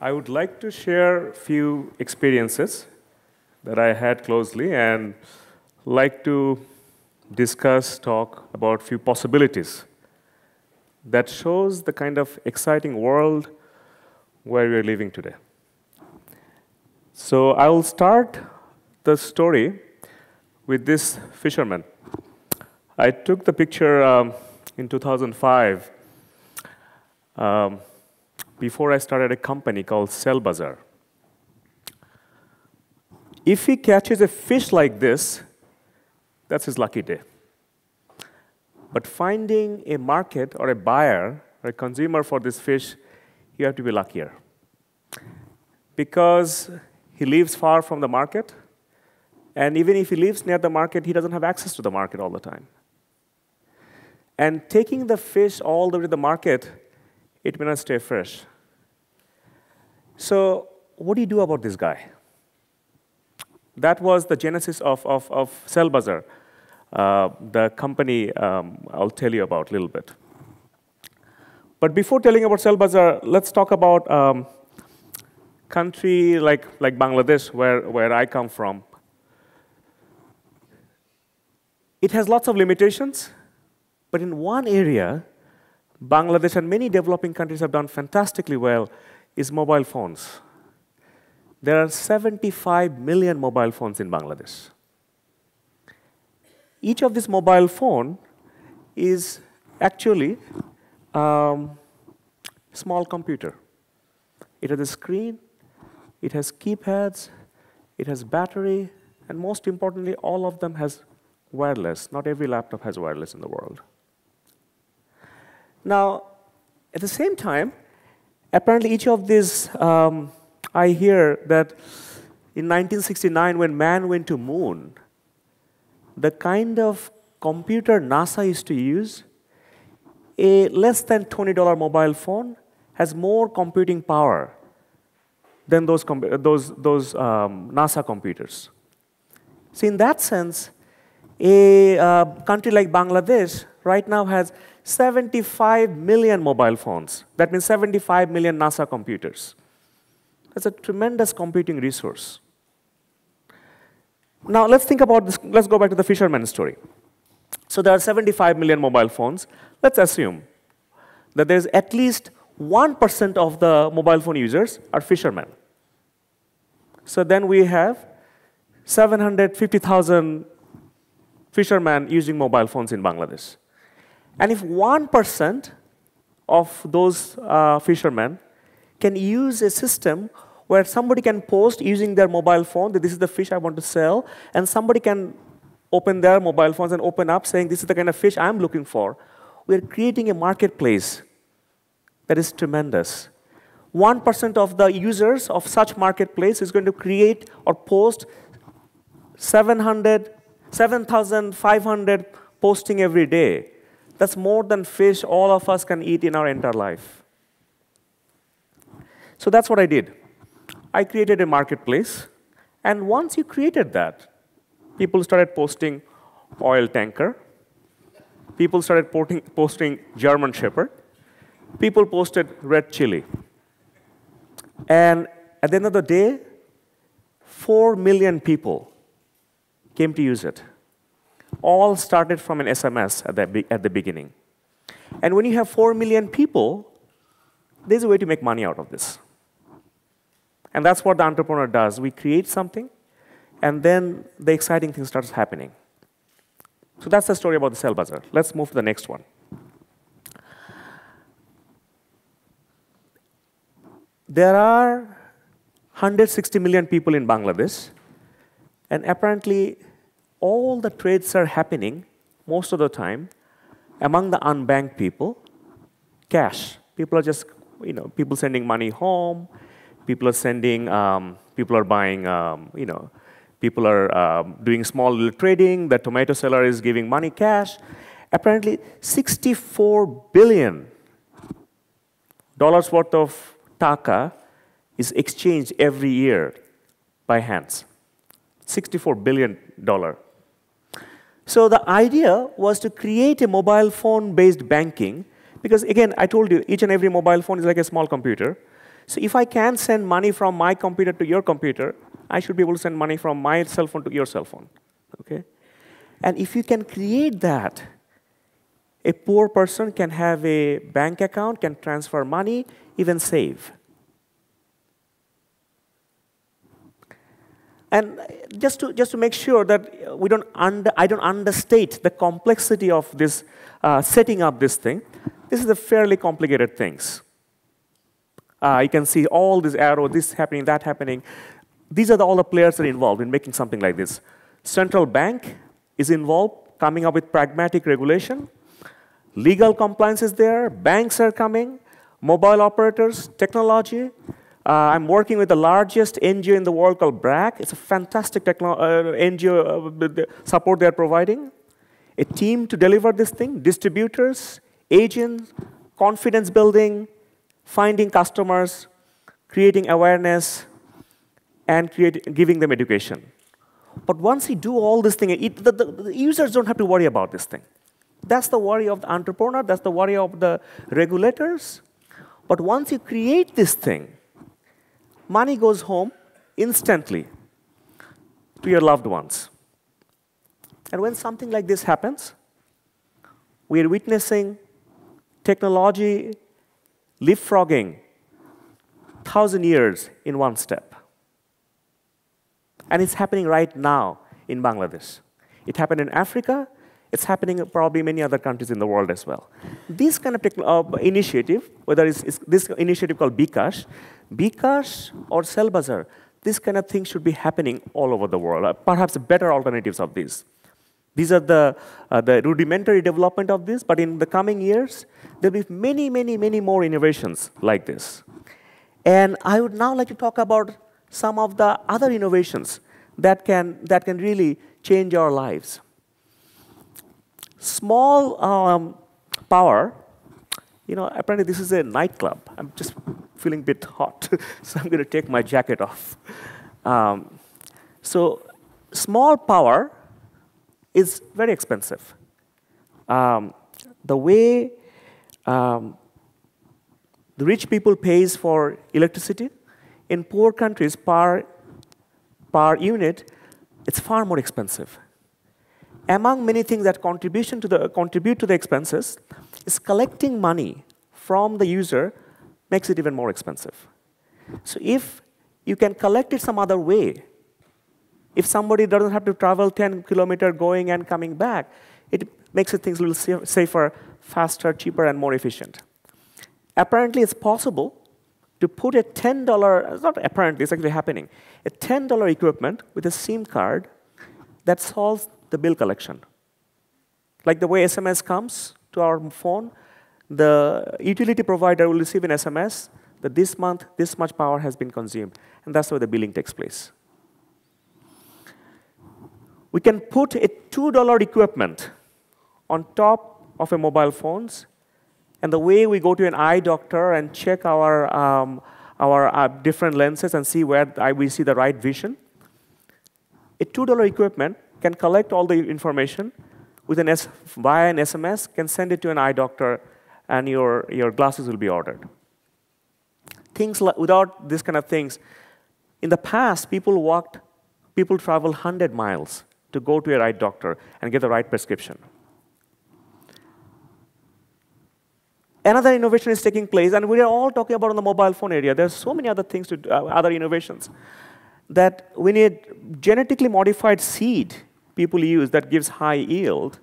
I would like to share a few experiences that I had closely and like to talk about a few possibilities that shows the kind of exciting world where we are living today. So I will start the story with this fisherman. I took the picture in 2005 before I started a company called Sellbazaar. If he catches a fish like this, that's his lucky day. But finding a market or a buyer or a consumer for this fish, you have to be luckier. Because he lives far from the market, and even if he lives near the market, he doesn't have access to the market all the time. And taking the fish all the way to the market, it may not stay fresh. So what do you do about this guy? That was the genesis of Sellbazaar, the company I'll tell you about a little bit. But before telling about Sellbazaar, let's talk about country like Bangladesh, where I come from. It has lots of limitations, but in one area, Bangladesh and many developing countries have done fantastically well, is mobile phones. There are 75 million mobile phones in Bangladesh. Each of these mobile phone is actually a small computer. It has a screen, it has keypads, it has battery, and most importantly, all of them has wireless. Not every laptop has wireless in the world. Now, at the same time, apparently each of these, I hear that in 1969, when man went to moon, the kind of computer NASA used to use, a less than $20 mobile phone has more computing power than those NASA computers. So in that sense, a country like Bangladesh right now has 75 million mobile phones. That means 75 million NASA computers. That's a tremendous computing resource. Now let's think about this. Let's go back to the fisherman story. So there are 75 million mobile phones. Let's assume that there's at least 1% of the mobile phone users are fishermen. So then we have 750,000 fishermen using mobile phones in Bangladesh. And if 1% of those fishermen can use a system where somebody can post using their mobile phone that this is the fish I want to sell, and somebody can open their mobile phones and open up saying this is the kind of fish I'm looking for, we're creating a marketplace that is tremendous. 1% of the users of such marketplace is going to create or post 7,500 posting every day. That's more than fish all of us can eat in our entire life. So that's what I did. I created a marketplace, and once you created that, people started posting oil tanker. People started posting German Shepherd. People posted red chili. And at the end of the day, 4 million people came to use it. All started from an SMS at the beginning. And when you have 4 million people, there's a way to make money out of this. And that's what the entrepreneur does. We create something, and then the exciting thing starts happening. So that's the story about the Sellbazaar. Let's move to the next one. There are 160 million people in Bangladesh, and apparently all the trades are happening most of the time among the unbanked people, cash. People are just, people sending money home, people are sending, people are buying, people are doing small little trading, the tomato seller is giving money cash. Apparently $64 billion worth of taka is exchanged every year by hands. $64 billion. So the idea was to create a mobile phone-based banking, because again, I told you, each and every mobile phone is like a small computer. So if I can send money from my computer to your computer, I should be able to send money from my cell phone to your cell phone. Okay? And if you can create that, a poor person can have a bank account, can transfer money, even save. And just to make sure that I don't understate the complexity of this setting up this thing, this is a fairly complicated things. You can see all these arrows, this happening, that happening. These are all the players that are involved in making something like this. Central bank is involved, coming up with pragmatic regulation. Legal compliance is there. Banks are coming. Mobile operators, technology. I'm working with the largest NGO in the world called BRAC. It's a fantastic NGO support they're providing. A team to deliver this thing, distributors, agents, confidence building, finding customers, creating awareness, and giving them education. But once you do all this thing, the users don't have to worry about this thing. That's the worry of the entrepreneur, that's the worry of the regulators. But once you create this thing, money goes home instantly to your loved ones. And when something like this happens, we are witnessing technology leapfrogging 1,000 years in one step. And it's happening right now in Bangladesh. It happened in Africa. It's happening in probably many other countries in the world as well. This kind of initiative, whether it's this initiative called bKash or Cell Bazaar, this kind of thing should be happening all over the world. Perhaps better alternatives of these. These are the rudimentary development of this, but in the coming years, there'll be many, many, many more innovations like this. And I would now like to talk about some of the other innovations that can really change our lives. Small power, apparently this is a nightclub. I'm just feeling a bit hot, so I'm going to take my jacket off. So small power is very expensive. The way the rich people pays for electricity, in poor countries, per unit, it's far more expensive. Among many things that contribute to the expenses is collecting money from the user makes it even more expensive. So if you can collect it some other way, if somebody doesn't have to travel 10 kilometers going and coming back, it makes things a little safer, faster, cheaper, and more efficient. Apparently, it's possible to put a $10, it's not apparently, it's actually happening, a $10 equipment with a SIM card that solves the bill collection. Like the way SMS comes to our phone, the utility provider will receive an SMS that this month, this much power has been consumed. And that's where the billing takes place. We can put a $2 equipment on top of a mobile phones, and the way we go to an eye doctor and check our different lenses and see where we see the right vision, a $2 equipment can collect all the information via an SMS, can send it to an eye doctor, and your glasses will be ordered. Without these kind of things, in the past, people travel 100 miles to go to a eye doctor and get the right prescription. Another innovation is taking place, and we are all talking about on the mobile phone area. There's so many other things, other innovations, that we need genetically modified seed people use that gives high yield.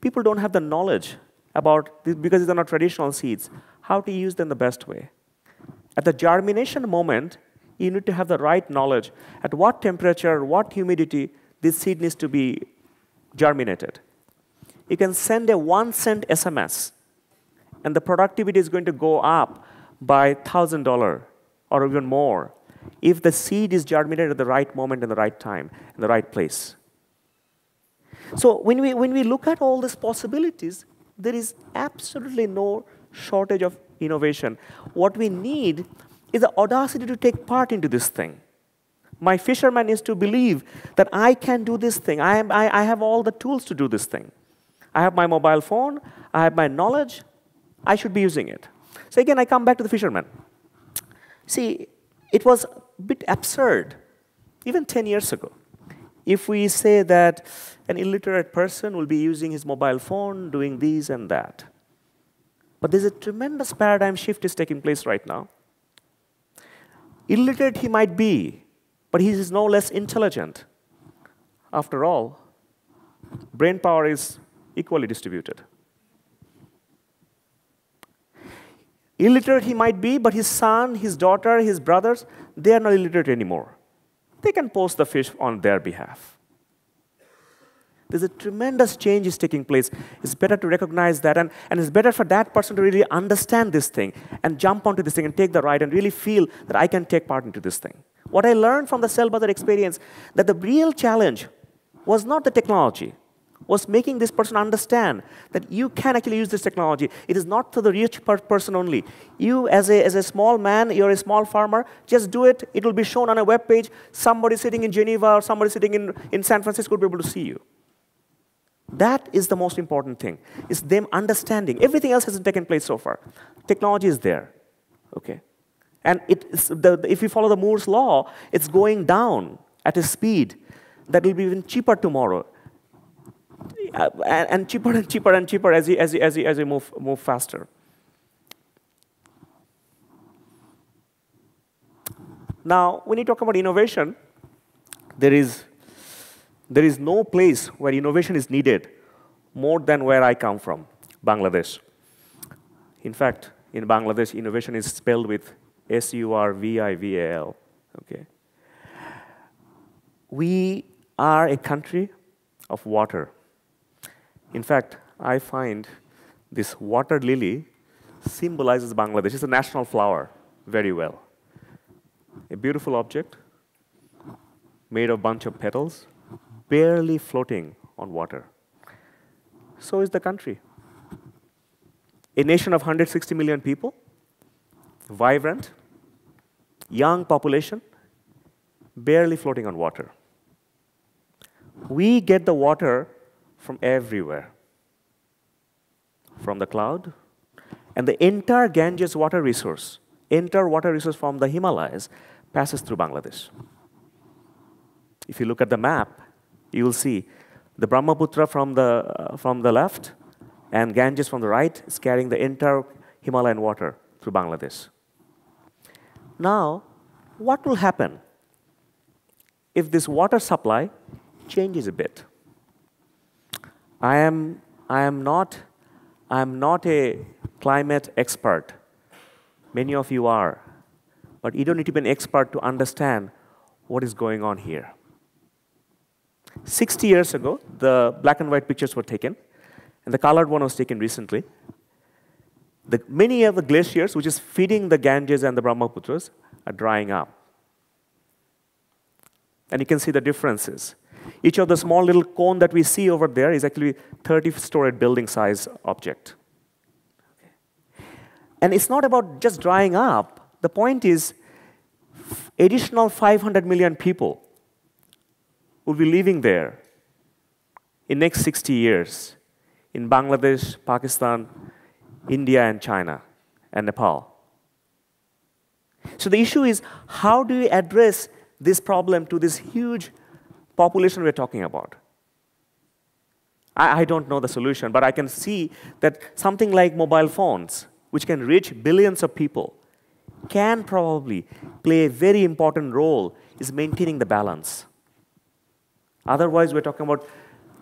People don't have the knowledge about this because these are not traditional seeds, how to use them the best way. At the germination moment, you need to have the right knowledge at what temperature, what humidity this seed needs to be germinated. You can send a 1-cent SMS, and the productivity is going to go up by $1,000 or even more if the seed is germinated at the right moment and the right time, in the right place. So when we look at all these possibilities, there is absolutely no shortage of innovation. What we need is the audacity to take part into this thing. My fisherman is to believe that I can do this thing. I have all the tools to do this thing. I have my mobile phone. I have my knowledge. I should be using it. So again, I come back to the fisherman. See, it was a bit absurd, even 10 years ago. If we say that an illiterate person will be using his mobile phone, doing this and that. But there's a tremendous paradigm shift is taking place right now. Illiterate he might be, but he is no less intelligent. After all, brain power is equally distributed. Illiterate he might be, but his son, his daughter, his brothers, they are not illiterate anymore. They can post the fish on their behalf. There's a tremendous change is taking place. It's better to recognize that, and it's better for that person to really understand this thing and jump onto this thing and take the ride and really feel that I can take part into this thing. What I learned from the Cell Bazaar experience, that the real challenge was not the technology, was making this person understand that you can actually use this technology. It is not for the rich person only. You, as a small man, you're a small farmer, just do it. It will be shown on a web page. Somebody sitting in Geneva or somebody sitting in San Francisco will be able to see you. That is the most important thing, is them understanding. Everything else hasn't taken place so far. Technology is there, okay? And if you follow the Moore's law, it's going down at a speed that will be even cheaper tomorrow. And cheaper and cheaper and cheaper as you move faster. Now, when you talk about innovation, there is no place where innovation is needed more than where I come from, Bangladesh. In fact, in Bangladesh, innovation is spelled with S-U-R-V-I-V-A-L. Okay. We are a country of water. In fact, I find this water lily symbolizes Bangladesh. It's a national flower very well. A beautiful object made of a bunch of petals, barely floating on water. So is the country. A nation of 160 million people, vibrant, young population, barely floating on water. We get the water from everywhere, from the cloud, and the entire Ganges water resource from the Himalayas passes through Bangladesh. If you look at the map, you will see the Brahmaputra from the left and Ganges from the right is carrying the entire Himalayan water through Bangladesh. Now, what will happen if this water supply changes a bit? I am not a climate expert. Many of you are. But you don't need to be an expert to understand what is going on here. 60 years ago, the black and white pictures were taken, and the colored one was taken recently. Many of the glaciers, which is feeding the Ganges and the Brahmaputras, are drying up. And you can see the differences. Each of the small little cone that we see over there is actually 30-story building size object. Okay. And it's not about just drying up. The point is, additional 500 million people will be living there in next 60 years in Bangladesh, Pakistan, India, and China, and Nepal. So the issue is, how do you address this problem to this huge population we're talking about? I don't know the solution, but I can see that something like mobile phones, which can reach billions of people, can probably play a very important role in maintaining the balance. Otherwise, we're talking about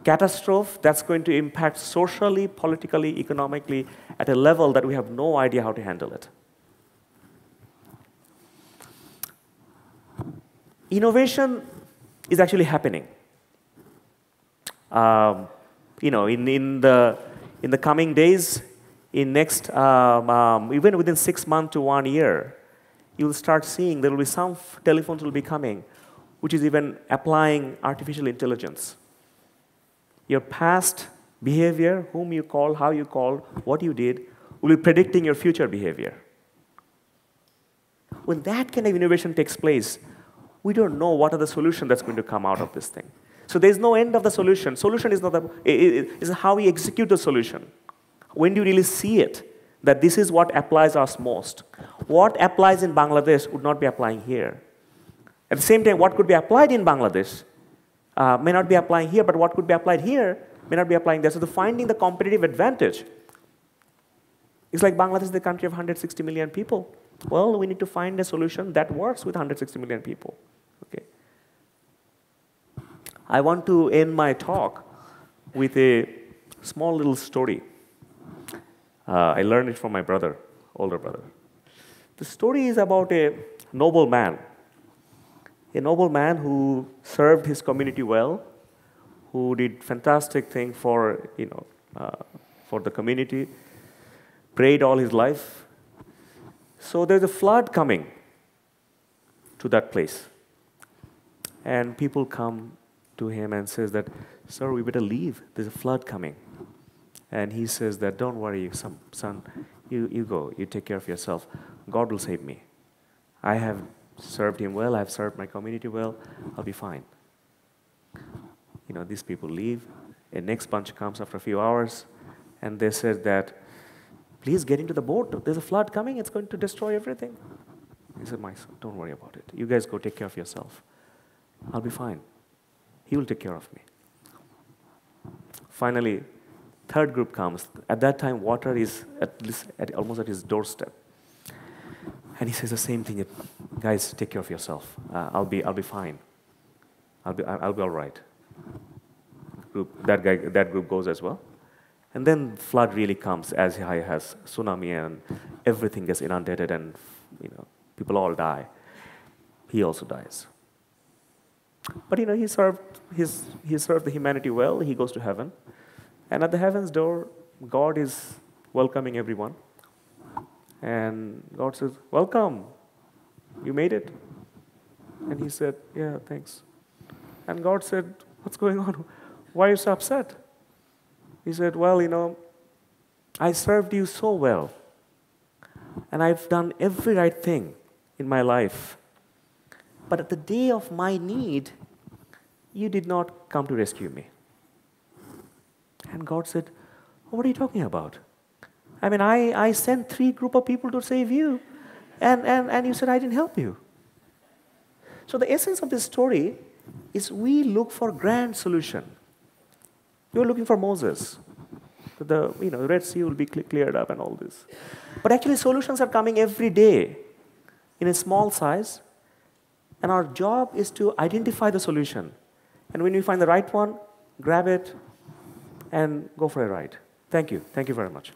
catastrophe that's going to impact socially, politically, economically at a level that we have no idea how to handle it. Innovation is actually happening. In the coming days, in next, even within 6 months to 1 year, you will start seeing there will be some telephones will be coming, which is even applying artificial intelligence. Your past behavior, whom you call, how you called, what you did, will be predicting your future behavior. When that kind of innovation takes place, we don't know what are the solutions that's going to come out of this thing. So there's no end of the solution. Solution is not is how we execute the solution. When do you really see it? That this is what applies us most. what applies in Bangladesh would not be applying here. At the same time, what could be applied in Bangladesh may not be applying here, but what could be applied here may not be applying there. So finding the competitive advantage. It's like Bangladesh is the country of 160 million people. Well, we need to find a solution that works with 160 million people. Okay. I want to end my talk with a small little story. I learned it from my brother, older brother. The story is about a noble man who served his community well, who did fantastic thing for, for the community, prayed all his life. So there's a flood coming to that place. And people come to him and says that, sir, we better leave. There's a flood coming. And he says that, don't worry, son, you go, you take care of yourself. God will save me. I have served him well, I've served my community well, I'll be fine. These people leave. A next bunch comes after a few hours, and they said that, please get into the boat. There's a flood coming, it's going to destroy everything. He said, my son, don't worry about it. You guys go take care of yourself. I'll be fine. He will take care of me. Finally, third group comes. At that time, water is almost at his doorstep. And he says the same thing, guys, take care of yourself. I'll be fine. I'll be all right. That group goes as well. And then flood really comes as high as tsunami, and everything gets inundated, and people all die. He also dies. But he served the humanity well. He goes to heaven, and at the heaven's door, God is welcoming everyone. And God says, welcome, you made it. And he said, yeah, thanks. And God said, what's going on? Why are you so upset? He said, well, I served you so well. And I've done every right thing in my life. But at the day of my need, you did not come to rescue me. And God said, what are you talking about? I mean, I sent 3 groups of people to save you, and you said I didn't help you. So the essence of this story is we look for grand solution. You're looking for Moses. The Red Sea will be cleared up and all this. But actually solutions are coming every day in a small size, and our job is to identify the solution. And when we find the right one, grab it and go for a ride. Thank you. Thank you very much.